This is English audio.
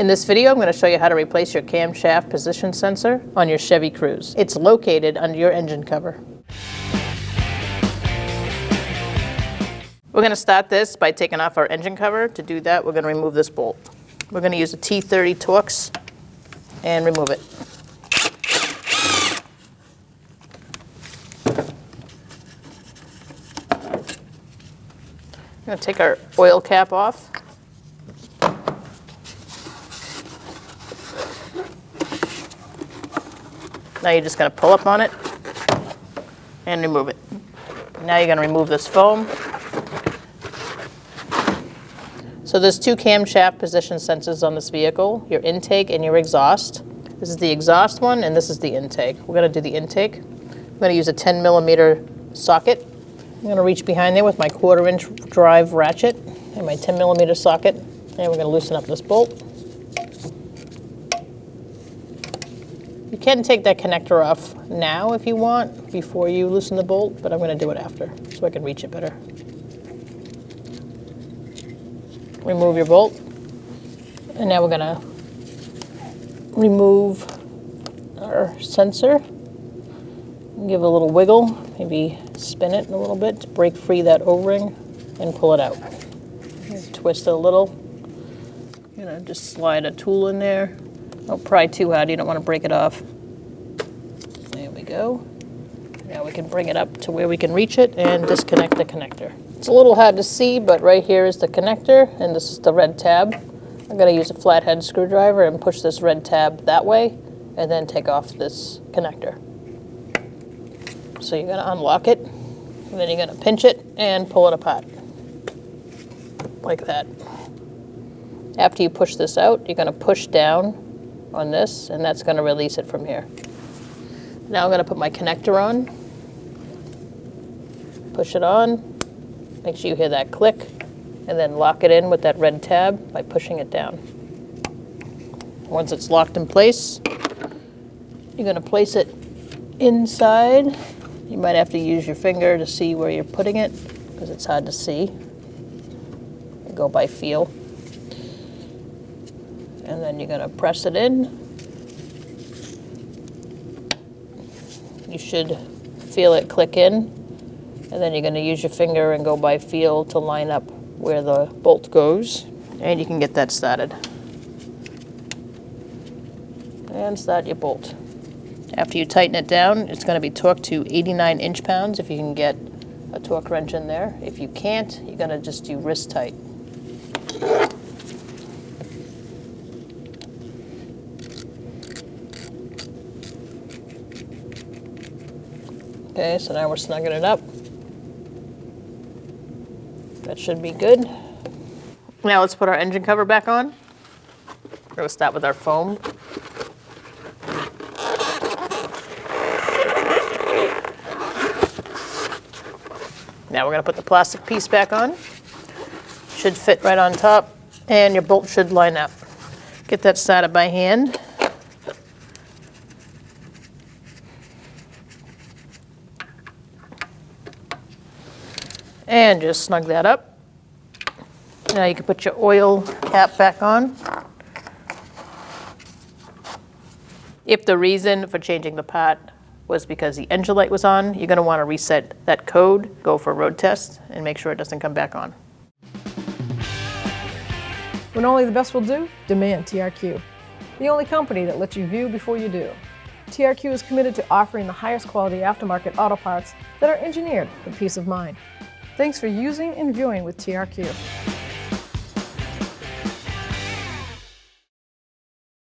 In this video, I'm going to show you how to replace your camshaft position sensor on your Chevy Cruze. It's located under your engine cover. We're going to start this by taking off our engine cover. To do that, we're going to remove this bolt. We're going to use a T30 Torx and remove it. We're going to take our oil cap off. Now you're just going to pull up on it and remove it. Now you're going to remove this foam. So there's two camshaft position sensors on this vehicle, your intake and your exhaust. This is the exhaust one and this is the intake. We're going to do the intake. I'm going to use a 10mm socket. I'm going to reach behind there with my 1/4" drive ratchet and my 10mm socket, and we're going to loosen up this bolt. You can take that connector off now if you want, before you loosen the bolt, but I'm going to do it after so I can reach it better. Remove your bolt, and now we're going to remove our sensor. Give it a little wiggle, maybe spin it a little bit to break free that O-ring and pull it out. Twist it a little. I'm going to just slide a tool in there. Don't pry too hard, you don't want to break it off. There we go. Now we can bring it up to where we can reach it and disconnect the connector. It's a little hard to see, but right here is the connector, and this is the red tab. I'm going to use a flathead screwdriver and push this red tab that way, and then take off this connector. So you're going to unlock it, and then you're going to pinch it and pull it apart, like that. After you push this out, you're going to push down on this, and that's going to release it from here. Now I'm going to put my connector on, push it on, make sure you hear that click, and then lock it in with that red tab by pushing it down. Once it's locked in place, you're going to place it inside. You might have to use your finger to see where you're putting it because it's hard to see. You go by feel. And then you're going to press it in. You should feel it click in. And then you're going to use your finger and go by feel to line up where the bolt goes. And you can get that started. And start your bolt. After you tighten it down, it's going to be torqued to 89 inch-pounds if you can get a torque wrench in there. If you can't, you're going to just do wrist tight. Okay, so now we're snugging it up. That should be good. Now let's put our engine cover back on. We're going to start with our foam. Now we're going to put the plastic piece back on. Should fit right on top, and your bolt should line up. Get that started by hand. And just snug that up. Now you can put your oil cap back on. If the reason for changing the part was because the engine light was on, you're going to want to reset that code, go for a road test, and make sure it doesn't come back on. When only the best will do, demand TRQ. The only company that lets you view before you do. TRQ is committed to offering the highest quality aftermarket auto parts that are engineered for peace of mind. Thanks for using and viewing with TRQ.